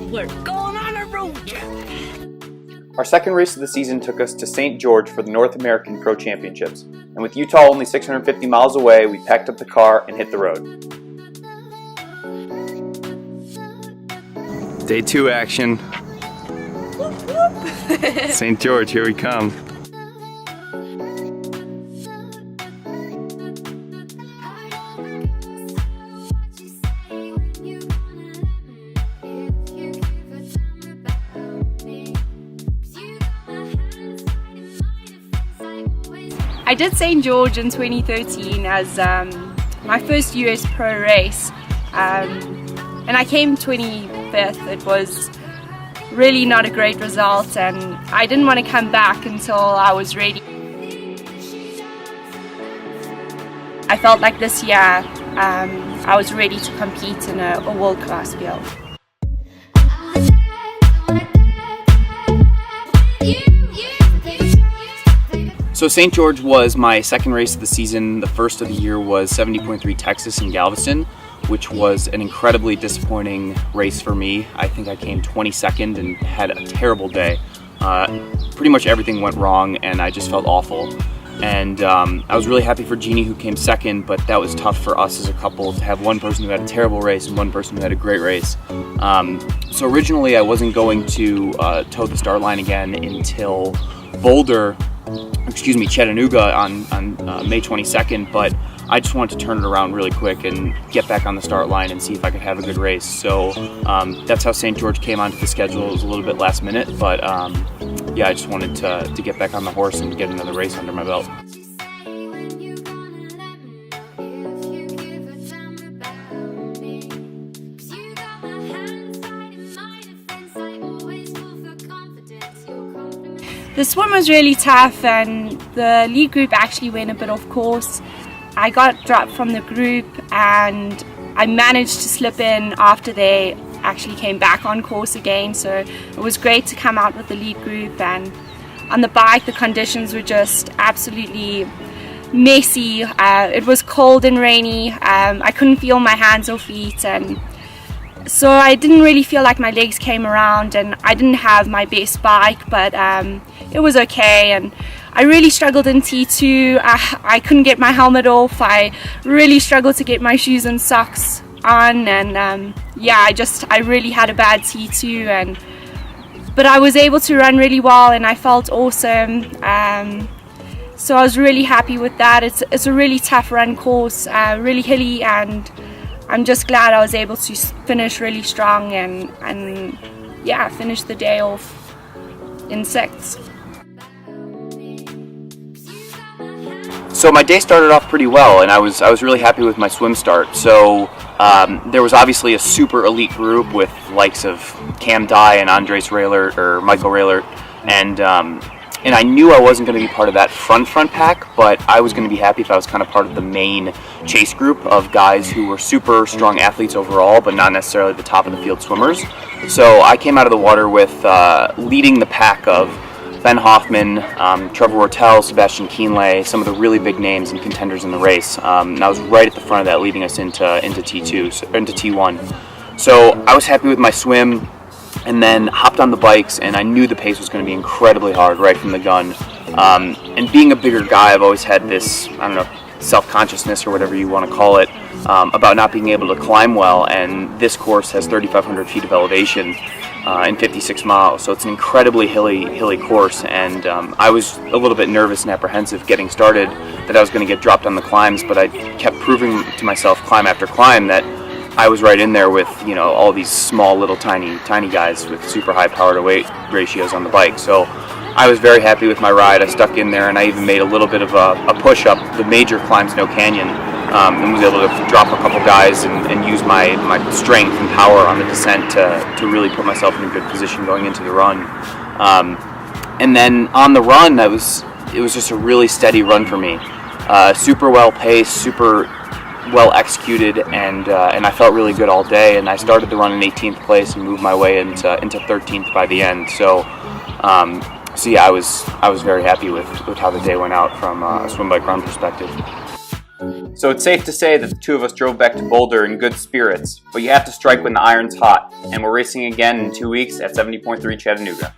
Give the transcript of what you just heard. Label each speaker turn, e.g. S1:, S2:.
S1: We're going on a road trip.
S2: Our second race of the season took us to St. George for the North American Pro Championships, and with Utah only 650 miles away, we packed up the car and hit the road. Day 2 action. St. George, here we come.
S3: I did St. George in 2013 as my first US pro race, and I came 25th. It was really not a great result, and I didn't want to come back until I was ready. I felt like this year I was ready to compete in a world-class field.
S2: So St. George was my second race of the season. The first of the year was 70.3 Texas in Galveston, which was an incredibly disappointing race for me. I think I came 22nd and had a terrible day. Pretty much everything went wrong and I just felt awful. And I was really happy for Jeanni, who came second, but that was tough for us as a couple to have one person who had a terrible race and one person who had a great race. So originally I wasn't going to toe the start line again until Chattanooga on May 22nd, but I just wanted to turn it around really quick and get back on the start line and see if I could have a good race. So that's how St. George came onto the schedule. It was a little bit last minute, but yeah, I just wanted to get back on the horse and get another race under my belt.
S3: The swim was really tough and the lead group actually went a bit off course. I got dropped from the group and I managed to slip in after they actually came back on course again, so it was great to come out with the lead group. And on the bike the conditions were just absolutely messy. It was cold and rainy. I couldn't feel my hands or feet, and so I didn't really feel like my legs came around, and I didn't have my best bike, but it was okay. And I really struggled in T2. I couldn't get my helmet off. I really struggled to get my shoes and socks on, and yeah, I really had a bad T2, but I was able to run really well and I felt awesome. So I was really happy with that. It's a really tough run course, really hilly, and I'm just glad I was able to finish really strong and yeah, finish the day off in 6th.
S2: So my day started off pretty well, and I was really happy with my swim start. So there was obviously a super elite group with likes of Cam Dye and Andres Raylert or Michael Raylert, and I knew I wasn't going to be part of that front pack, but I was going to be happy if I was kind of part of the main chase group of guys who were super strong athletes overall, but not necessarily the top of the field swimmers. So I came out of the water with leading the pack of Ben Hoffman, Trevor Wortell, Sebastian Kienle, some of the really big names and contenders in the race. And I was right at the front of that, leading us into T2, into T1. So I was happy with my swim, and then hopped on the bikes, and I knew the pace was going to be incredibly hard right from the gun. And being a bigger guy, I've always had this, I don't know, self-consciousness or whatever you want to call it, about not being able to climb well, and this course has 3,500 feet of elevation in 56 miles, so it's an incredibly hilly course, and I was a little bit nervous and apprehensive getting started that I was going to get dropped on the climbs, but I kept proving to myself climb after climb that I was right in there with, you know, all these small little tiny guys with super high power to weight ratios on the bike. So I was very happy with my ride. I stuck in there, and I even made a little bit of a push up the major climb, Snow Canyon, and was able to drop a couple guys and use my strength and power on the descent to really put myself in a good position going into the run. And then on the run, it was just a really steady run for me. Super well paced, super well executed, and I felt really good all day. And I started the run in 18th place and moved my way into 13th by the end. So yeah, I was very happy with how the day went out from a swim bike run perspective. So it's safe to say that the two of us drove back to Boulder in good spirits, but you have to strike when the iron's hot, and we're racing again in 2 weeks at 70.3 Chattanooga.